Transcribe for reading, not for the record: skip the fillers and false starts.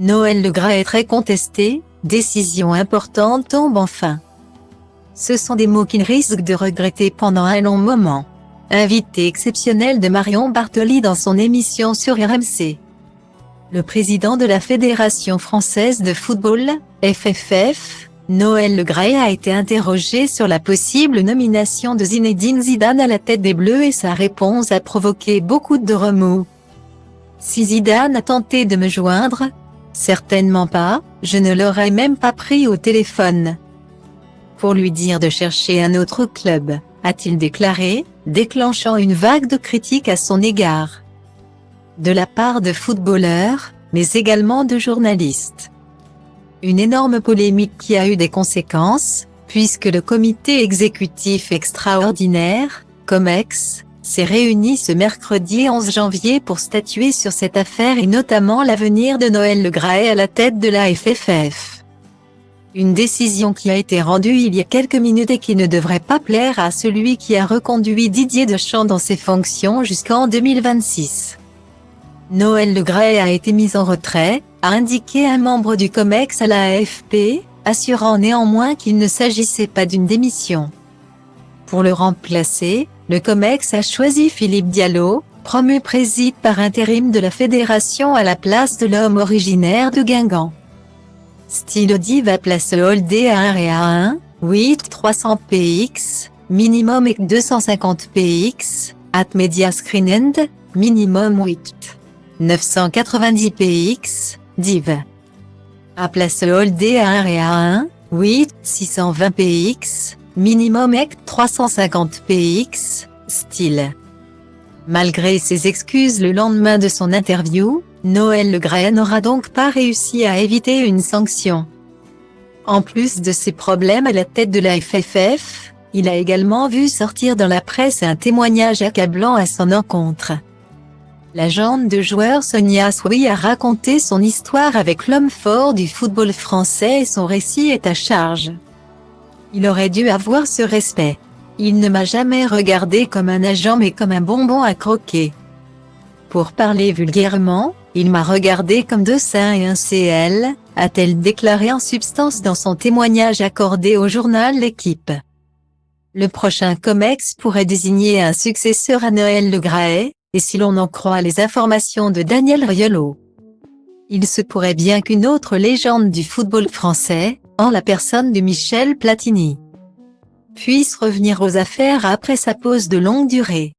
Noël Le Graët est très contesté, décision importante tombe enfin. Ce sont des mots qu'il risque de regretter pendant un long moment. Invité exceptionnel de Marion Bartoli dans son émission sur RMC. Le président de la Fédération française de football, FFF, Noël Le Graët a été interrogé sur la possible nomination de Zinedine Zidane à la tête des Bleus et sa réponse a provoqué beaucoup de remous. Si Zidane a tenté de me joindre, certainement pas, je ne l'aurais même pas pris au téléphone. Pour lui dire de chercher un autre club, a-t-il déclaré, déclenchant une vague de critiques à son égard. De la part de footballeurs, mais également de journalistes. Une énorme polémique qui a eu des conséquences, puisque le comité exécutif extraordinaire, COMEX, s'est réuni ce mercredi 11 janvier pour statuer sur cette affaire et notamment l'avenir de Noël Le Graët à la tête de la FFF. Une décision qui a été rendue il y a quelques minutes et qui ne devrait pas plaire à celui qui a reconduit Didier Deschamps dans ses fonctions jusqu'en 2026. Noël Le Graët a été mis en retrait, a indiqué un membre du COMEX à la AFP, assurant néanmoins qu'il ne s'agissait pas d'une démission. Pour le remplacer, le COMEX a choisi Philippe Diallo, promu président par intérim de la fédération à la place de l'homme originaire de Guingamp. Style Diva place Holdé à 1 et à 1, 8 300 px, minimum et 250 px, at media screen end, minimum 8 990 px, div. À place Holdé à 1 et à 1, 8 620 px, minimum et 350 px, style. Malgré ses excuses le lendemain de son interview, Noël Le Graët n'aura donc pas réussi à éviter une sanction. En plus de ses problèmes à la tête de la FFF, il a également vu sortir dans la presse un témoignage accablant à son encontre. L'agente de joueur Sonia Soui a raconté son histoire avec l'homme fort du football français et son récit est à charge. Il aurait dû avoir ce respect. Il ne m'a jamais regardé comme un agent mais comme un bonbon à croquer. Pour parler vulgairement, il m'a regardé comme deux seins et un CL, a-t-elle déclaré en substance dans son témoignage accordé au journal L'Équipe. Le prochain COMEX pourrait désigner un successeur à Noël Le Graët, et si l'on en croit les informations de Daniel Riolo, il se pourrait bien qu'une autre légende du football français, en la personne de Michel Platini, puisse revenir aux affaires après sa pause de longue durée.